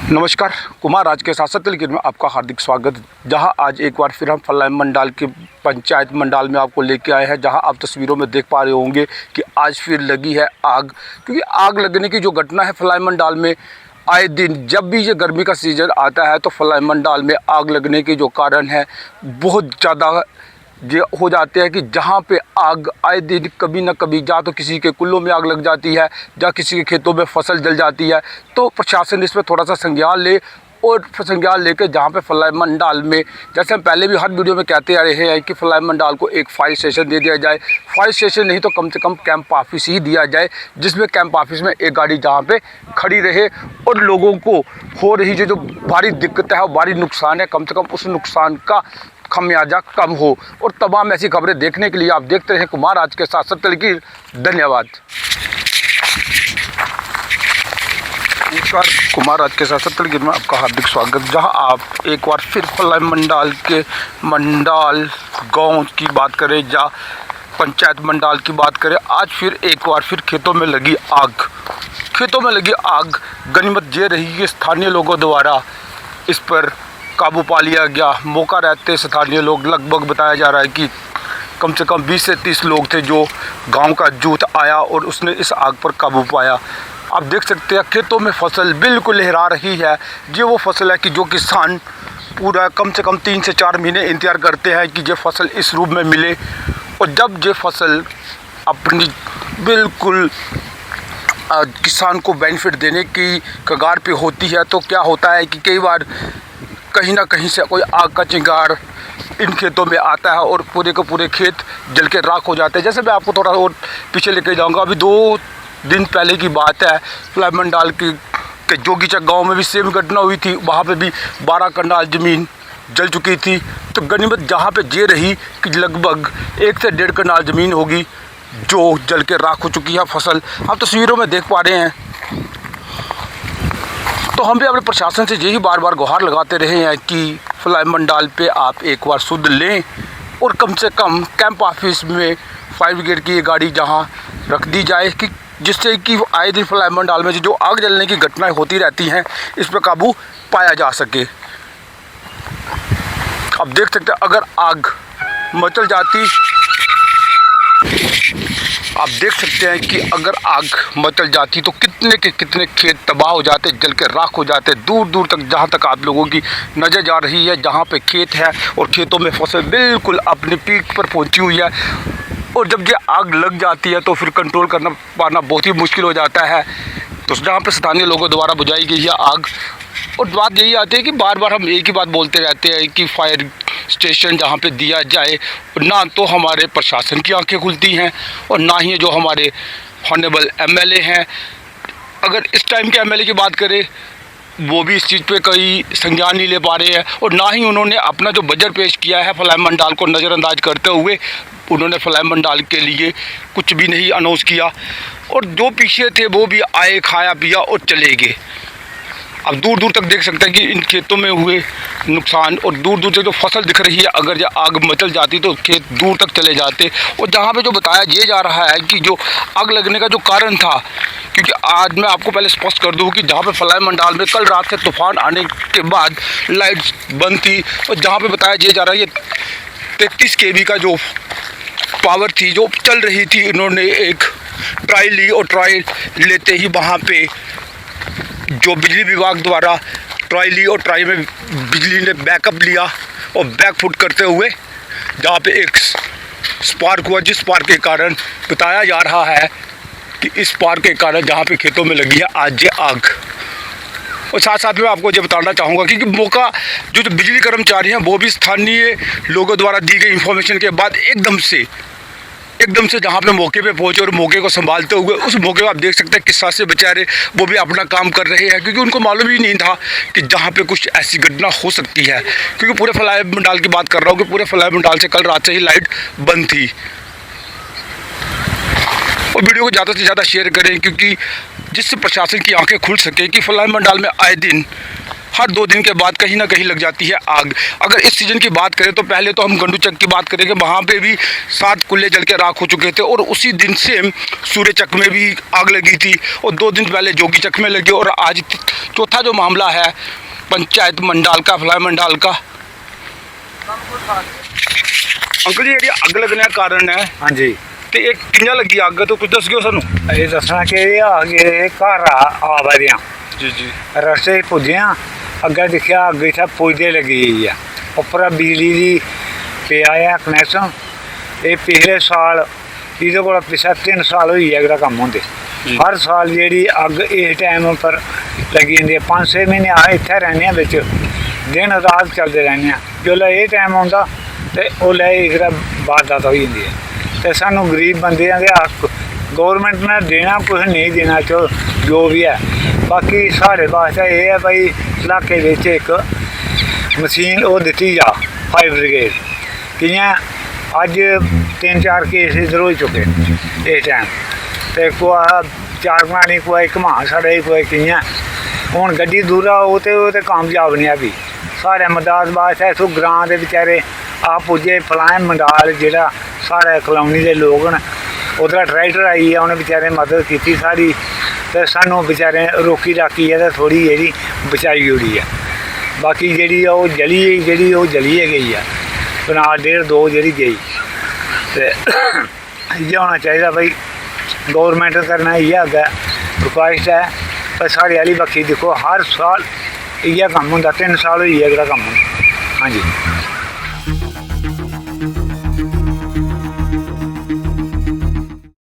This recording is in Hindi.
नमस्कार, कुमार राज के साथ सत्यलिखित में आपका हार्दिक स्वागत। जहां आज एक बार फिर हम फलाई मंडाल के पंचायत मंडाल में आपको लेके आए हैं, जहां आप तस्वीरों में देख पा रहे होंगे कि आज फिर लगी है आग। क्योंकि आग लगने की जो घटना है फलाई मंडाल में, आए दिन जब भी ये गर्मी का सीज़न आता है तो फलाई मंडाल में आग लगने के जो कारण है बहुत ज़्यादा ये हो जाते हैं कि जहाँ पे आग आए दिन कभी ना कभी या तो किसी के कुल्लों में आग लग जाती है या किसी के खेतों में फसल जल जाती है। तो प्रशासन इस पर थोड़ा सा संज्ञान ले और संज्ञान लेकर जहाँ पे फलाई मंडाल में, जैसे हम पहले भी हर वीडियो में कहते आ रहे हैं कि फलाई मंडाल को एक फायर स्टेशन दे दिया जाए। फायर स्टेशन नहीं तो कम से कम कैंप ऑफिस ही दिया जाए, जिसमें कैंप ऑफिस में एक गाड़ी जहाँ पे खड़ी रहे और लोगों को हो रही जो भारी दिक्कत है, भारी नुकसान है, कम से कम उस नुकसान का खमियाजा कम हो। और तमाम ऐसी खबरें देखने के लिए आप देखते रहे कुमार आज के साथ सत्यलिखित। धन्यवाद। नमस्कार, कुमार आज के साथ सत्यलिखित में आपका हार्दिक स्वागत। जहां आप एक बार फिर फलाई मंडाल के मंडाल गांव की बात करें या पंचायत मंडाल की बात करें, आज फिर एक बार फिर खेतों में लगी आग। खेतों में लगी आग गनीमत ये रही कि स्थानीय लोगों द्वारा इस पर काबू पा लिया गया। मौका रहते स्थानीय लोग, लगभग बताया जा रहा है कि कम से कम 20 से 30 लोग थे जो गांव का जूथ आया और उसने इस आग पर काबू पाया। आप देख सकते हैं खेतों में फसल बिल्कुल लहरा रही है। ये वो फसल है कि जो किसान पूरा कम से कम 3 से 4 महीने इंतज़ार करते हैं कि ये फसल इस रूप में मिले। और जब ये फसल अपनी बिल्कुल किसान को बेनिफिट देने की कगार पे होती है तो क्या होता है कि कई बार कहीं ना कहीं से कोई आग का चिंगार इन खेतों में आता है और पूरे के पूरे खेत जल के राख हो जाते हैं। जैसे मैं आपको थोड़ा और पीछे लेके जाऊंगा, अभी 2 दिन पहले की बात है, फलाई मंडाल के जोगीचक गांव में भी सेम घटना हुई थी। वहाँ पे भी 12 कंडाल ज़मीन जल चुकी थी। तो गनीमत जहाँ पे ये रही कि लगभग 1 से 1.5 कंडाल ज़मीन होगी जो जल के राख हो चुकी है फसल। आप तस्वीरों में देख पा रहे हैं। तो हम भी अपने प्रशासन से यही बार बार गुहार लगाते रहे हैं कि फलाई मंडाल पे आप एक बार सुध लें और कम से कम कैंप ऑफिस में फायर ब्रिगेड की ये गाड़ी जहां रख दी जाए कि जिससे कि आए दिन फलाई मंडाल में जो आग जलने की घटनाएं होती रहती हैं इस पर काबू पाया जा सके। आप देख सकते हैं अगर आग मचल जाती, आप देख सकते हैं कि अगर आग मचल जाती तो कितने के कितने खेत तबाह हो जाते, जल के राख हो जाते। दूर दूर तक जहाँ तक आप लोगों की नज़र जा रही है, जहाँ पे खेत है और खेतों में फसल बिल्कुल अपने पीक पर पहुँची हुई है। और जब ये आग लग जाती है तो फिर कंट्रोल करना पाना बहुत ही मुश्किल हो जाता है। तो जहाँ पे स्थानीय लोगों द्वारा बुझाई गई है आग, और बात यही आती है कि बार बार हम एक ही बात बोलते रहते हैं कि फायर स्टेशन जहाँ पे दिया जाए, ना तो हमारे प्रशासन की आंखें खुलती हैं और ना ही जो हमारे ऑनरेबल एमएलए हैं। अगर इस टाइम के एमएलए की बात करें वो भी इस चीज़ पे कोई संज्ञान नहीं ले पा रहे हैं और ना ही उन्होंने अपना जो बजट पेश किया है फलाई मंडाल को नज़रअंदाज करते हुए उन्होंने फलाई मंडाल के लिए कुछ भी नहीं अनाउंस किया। और जो पीछे थे वो भी आए, खाया पिया और चले गए। अब दूर दूर तक देख सकते हैं कि इन खेतों में हुए नुकसान और दूर दूर तक जो फसल दिख रही है, अगर ये आग मचल जाती तो खेत दूर तक चले जाते। और जहाँ पे जो बताया ये जा रहा है कि जो आग लगने का जो कारण था, क्योंकि आज मैं आपको पहले स्पष्ट कर दूँ कि जहाँ पे फलाई मंडाल में कल रात से तूफान आने के बाद लाइट्स बंद थी और जहाँ पे बताया ये जा रहा है ये 33 kV का जो पावर थी जो चल रही थी, इन्होंने एक ट्रायल ली और ट्रायल लेते ही वहाँ पे जो बिजली विभाग द्वारा ट्राई ली और ट्राई में बिजली ने बैकअप लिया और बैकफुट करते हुए जहाँ पे एक स्पार्क हुआ, जिस स्पार्क के कारण बताया जा रहा है कि इस स्पार्क के कारण जहाँ पे खेतों में लगी है आज ये आग। और साथ साथ में आपको ये बताना चाहूँगा कि मौका जो बिजली कर्मचारी हैं वो भी स्थानीय लोगों द्वारा दी गई इंफॉर्मेशन के बाद एकदम से जहाँ पे मौके पे पहुँचे और मौके को संभालते हुए उस मौके को आप देख सकते हैं किस तरह से बेचारे वो भी अपना काम कर रहे हैं, क्योंकि उनको मालूम ही नहीं था कि जहाँ पे कुछ ऐसी घटना हो सकती है। क्योंकि पूरे फलाई मंडाल की बात कर रहा हूँ कि पूरे फलाई मंडाल से कल रात से ही लाइट बंद थी। और वीडियो को ज़्यादा से ज़्यादा शेयर करें क्योंकि जिससे प्रशासन की आँखें खुल सके कि फलाई मंडाल में आए दिन हर 2 दिन के बाद कहीं ना कहीं लग जाती है आग। अगर इस सीज़न की बात करें तो पहले तो हम गंडू चक की बात करेंगे, वहाँ पे भी 7 कुल्ले जल के राख हो चुके थे और उसी दिन से सूर्य चक में भी आग लगी थी और 2 दिन पहले जोगी चक में लगी और आज चौथा जो मामला है पंचायत मंडाल का, फलाई मंडाल का। अंकल जी जी अग लगने का कारण है हाँ जी तो एक किंजा लगी अग तो कुछ दस गयो सानू। ये दसना कि आगे घर आ बदियाँ जी जी रस्ते पुज्जियां अग्गें दिक्खेआ अग्ग इत्थै पुजदे लगी गेई है उप्परा बिजली दी पेआ है कनैक्शन। ये पिछले साल एह्दे कोला पिच्छे 3 साल होई गे एह्दा कम्म होंदे। हर साल जेह्ड़ी अग्ग इस टाइम उप्पर लगी जंदी है। 5-6 म्हीने अस इत्थै रैह्ने आं बिच्च, दिन रात चलदे रैह्ने आं। जिसलै एह् टाइम औंदा ते उसलै इसदा वारदात होई जंदी है। ते सानूं गरीब बंदे आं ते गौरमेंट ने देना कुछ नहीं देना जो भी है। बाकी साढ़े वास्ते एह् है भाई इलाके बिच इक मशीन ओह् दित्ती जा फायर ब्रिगेड। कि'यां अज्ज 3-4 केस इधर होई चुके इस टाइम ते कुआ 4 बनानी कुआ घमा साढ़े कुआ कि'यां हून गड्डी दूरा हो ते कामयाब नहीं है। भी साढ़े मदद वास्ते इत्थूं ग्रां दे बेचारे आप पुज्जे फलाएं मंडाल जेह्ड़ा साढ़े कलोनी दे लोग न उधरा ट्रैक्टर आई गेआ उन्हें बेचारे मदद की सारी ते सानू बेचारे रोकी राकी है ते थोड़ी जेह्ड़ी बचाई ओड़ी है। बाकी जेह्ड़ी ओह् जली गई है कनाल 1.5-2 जेह्ड़ी गेई ते इ'यै होना चाहिदा भाई। गौरमेंट करना इ'यै अग्गें रिक्वेस्ट है भाई साढ़ी आह्ली बक्खी दिक्खो हर साल इ'यै कम्म होंदा। 3 साल होई गे एह्दा कम्म। हाँ जी।